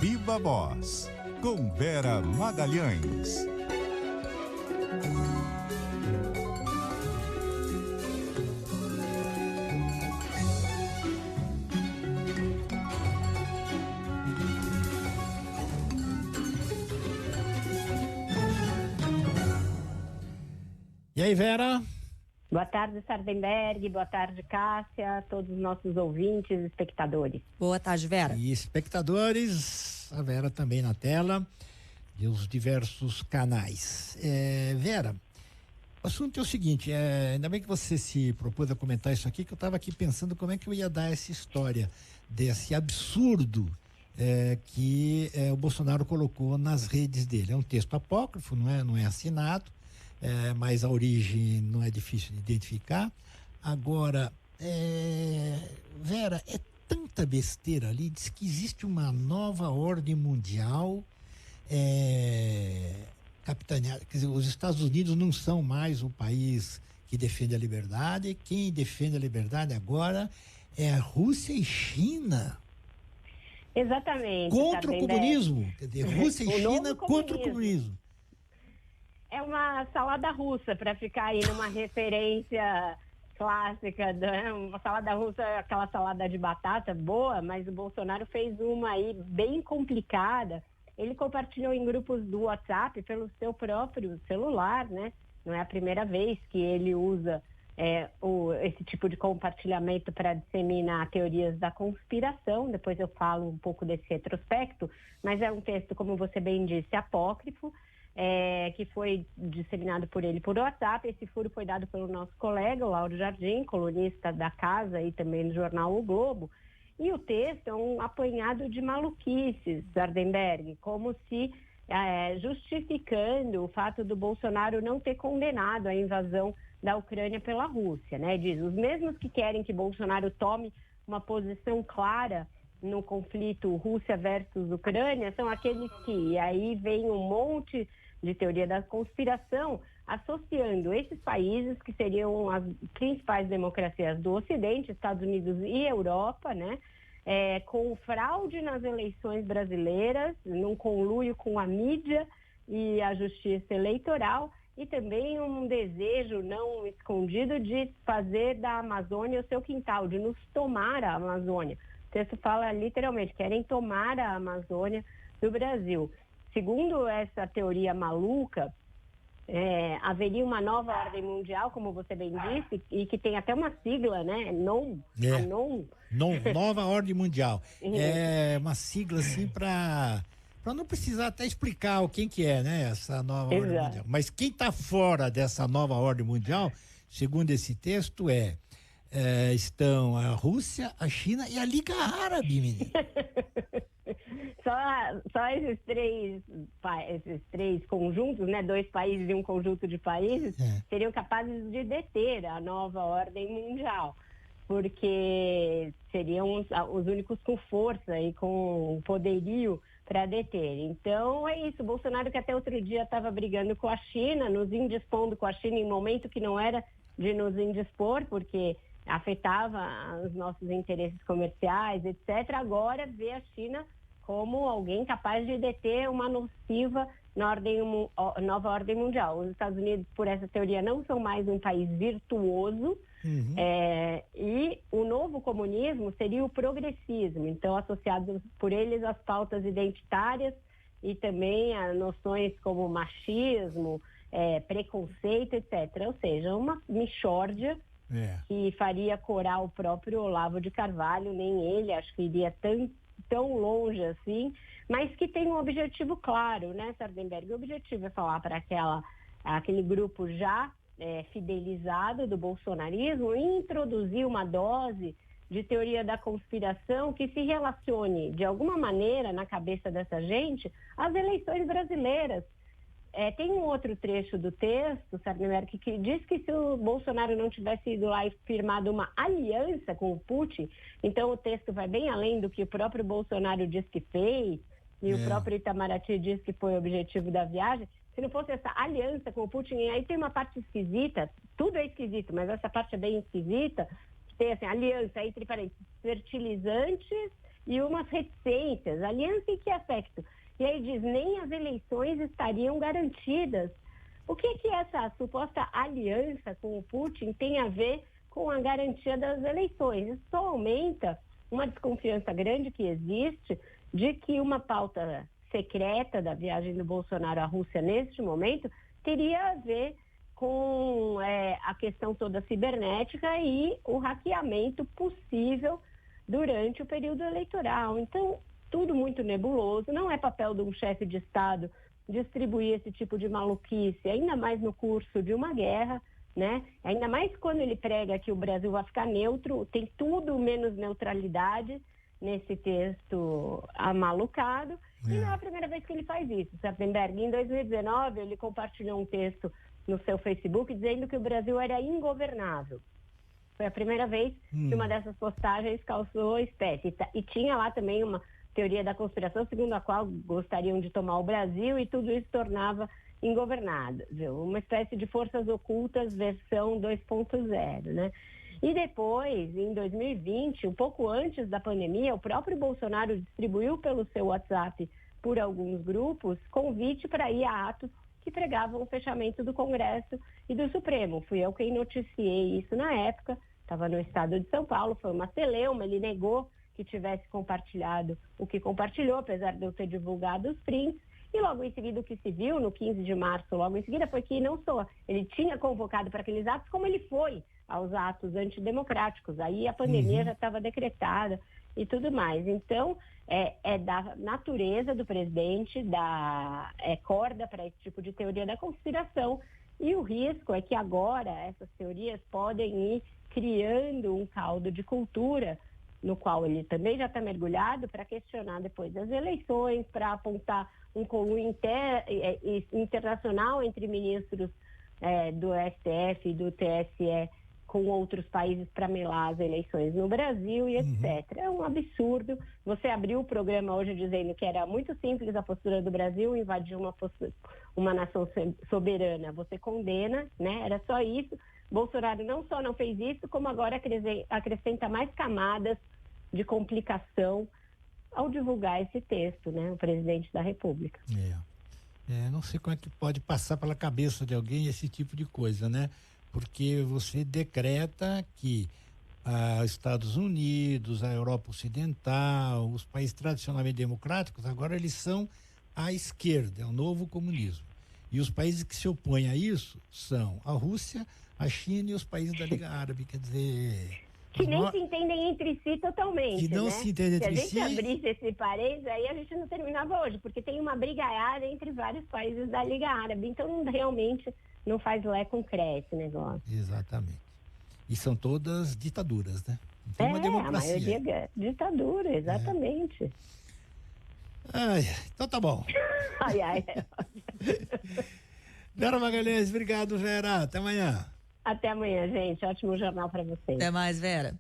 Viva Voz, com Vera Magalhães. E aí, Vera? Boa tarde, Sardenberg. Boa tarde, Cássia, todos os nossos ouvintes, espectadores. Boa tarde, Vera. E espectadores, a Vera também na tela e os diversos canais. Vera, o assunto é o seguinte, ainda bem que você se propôs a comentar isso aqui, que eu estava aqui pensando como é que eu ia dar essa história desse absurdo que o Bolsonaro colocou nas redes dele. É um texto apócrifo, não é assinado. Mas a origem não é difícil de identificar. Agora, Vera, é tanta besteira ali, diz que existe uma nova ordem mundial capitaneada, quer dizer, os Estados Unidos não são mais o país que defende a liberdade, quem defende a liberdade agora é a Rússia e China. Exatamente. Contra o comunismo, quer dizer, Rússia e China contra o comunismo. É uma salada russa, para ficar aí numa referência clássica. Uma salada russa é aquela salada de batata boa, mas o Bolsonaro fez uma aí bem complicada. Ele compartilhou em grupos do WhatsApp pelo seu próprio celular, né? Não é a primeira vez que ele usa esse tipo de compartilhamento para disseminar teorias da conspiração. Depois eu falo um pouco desse retrospecto, mas é um texto, como você bem disse, apócrifo, que foi disseminado por ele por WhatsApp. Esse furo foi dado pelo nosso colega, o Lauro Jardim, colunista da Casa e também do jornal O Globo. E o texto é um apanhado de maluquices, Sardenberg, como se justificando o fato do Bolsonaro não ter condenado a invasão da Ucrânia pela Rússia, né? Diz, os mesmos que querem que Bolsonaro tome uma posição clara no conflito Rússia versus Ucrânia são aqueles que, e aí vem um monte de teoria da conspiração, associando esses países que seriam as principais democracias do Ocidente, Estados Unidos e Europa, né, com fraude nas eleições brasileiras, num conluio com a mídia e a justiça eleitoral, e também um desejo não escondido de fazer da Amazônia o seu quintal, de nos tomar a Amazônia. O texto fala literalmente, querem tomar a Amazônia do Brasil. Segundo essa teoria maluca, haveria uma nova ordem mundial, como você bem disse, e que tem até uma sigla, né? Nova Ordem Mundial. É uma sigla assim para não precisar até explicar quem que é, né? Essa nova ordem mundial. Mas quem está fora dessa nova ordem mundial, segundo esse texto, estão a Rússia, a China e a Liga Árabe, menino. Só esses três conjuntos, né, 2 países e um conjunto de países, seriam capazes de deter a nova ordem mundial, porque seriam os únicos com força e com poderio para deter. Então é isso, Bolsonaro, que até outro dia estava brigando com a China, nos indispondo com a China em momento que não era de nos indispor, porque afetava os nossos interesses comerciais, etc. Agora vê a China como alguém capaz de deter uma nociva nova ordem mundial. Os Estados Unidos, por essa teoria, não são mais um país virtuoso, e o novo comunismo seria o progressismo, então associado por eles às pautas identitárias e também a noções como machismo, preconceito, etc. Ou seja, uma mixórdia que faria corar o próprio Olavo de Carvalho, nem ele, acho que iria tão longe assim, mas que tem um objetivo claro, né, Sardenberg? O objetivo é falar para aquele grupo já fidelizado do bolsonarismo e introduzir uma dose de teoria da conspiração que se relacione, de alguma maneira, na cabeça dessa gente, às eleições brasileiras. Tem um outro trecho do texto, Sardenberg, que diz que se o Bolsonaro não tivesse ido lá e firmado uma aliança com o Putin, então o texto vai bem além do que o próprio Bolsonaro diz que fez, e o próprio Itamaraty diz que foi o objetivo da viagem. Se não fosse essa aliança com o Putin, e aí tem uma parte esquisita, tudo é esquisito, mas essa parte é bem esquisita, tem assim, aliança, entre parênteses, fertilizantes e umas reticências. Aliança em que aspecto? E aí diz, nem as eleições estariam garantidas. O que essa suposta aliança com o Putin tem a ver com a garantia das eleições? Isso só aumenta uma desconfiança grande que existe de que uma pauta secreta da viagem do Bolsonaro à Rússia neste momento teria a ver com a questão toda cibernética e o hackeamento possível durante o período eleitoral. Então, tudo muito nebuloso, não é papel de um chefe de Estado distribuir esse tipo de maluquice, ainda mais no curso de uma guerra, né? Ainda mais quando ele prega que o Brasil vai ficar neutro, tem tudo menos neutralidade nesse texto amalucado, e não é a primeira vez que ele faz isso. Stauffenberg, em 2019, ele compartilhou um texto no seu Facebook dizendo que o Brasil era ingovernável. Foi a primeira vez que uma dessas postagens causou espécie. E tinha lá também uma teoria da conspiração, segundo a qual gostariam de tomar o Brasil e tudo isso tornava ingovernável. Uma espécie de forças ocultas versão 2.0, né? E depois, em 2020, um pouco antes da pandemia, o próprio Bolsonaro distribuiu pelo seu WhatsApp, por alguns grupos, convite para ir a atos que pregavam o fechamento do Congresso e do Supremo. Fui eu quem noticiei isso na época, estava no estado de São Paulo, foi uma celeuma, ele negou que tivesse compartilhado o que compartilhou, apesar de eu ter divulgado os prints. E logo em seguida o que se viu, no 15 de março, logo em seguida, foi que não só ele tinha convocado para aqueles atos, como ele foi aos atos antidemocráticos. Aí a pandemia já estava decretada e tudo mais. Então, é da natureza do presidente, corda para esse tipo de teoria da conspiração. E o risco é que agora essas teorias podem ir criando um caldo de cultura no qual ele também já está mergulhado para questionar depois das eleições, para apontar um conluio internacional entre ministros do STF e do TSE com outros países para melar as eleições no Brasil e etc. É um absurdo. Você abriu o programa hoje dizendo que era muito simples a postura do Brasil, invadir uma nação soberana. Você condena, né? Era só isso. Bolsonaro não só não fez isso, como agora acrescenta mais camadas de complicação ao divulgar esse texto, né? O presidente da República. Não sei como é que pode passar pela cabeça de alguém esse tipo de coisa, né? Porque você decreta que Estados Unidos, a Europa Ocidental, os países tradicionalmente democráticos, agora eles são à esquerda, é o novo comunismo. E os países que se opõem a isso são a Rússia, a China e os países da Liga Árabe, quer dizer... Que nem se entendem entre si totalmente, que não né? se entendem entre si. Se a gente abrisse esse parênteses, aí a gente não terminava hoje, porque tem uma briga árabe entre vários países da Liga Árabe, então realmente não faz lé com cresce esse negócio. Exatamente. E são todas ditaduras, né? Não tem uma democracia. A maioria é ditadura, exatamente. Então tá bom. Vera Magalhães, obrigado, Vera. Até amanhã. Até amanhã, gente. Ótimo jornal para vocês. Até mais, Vera.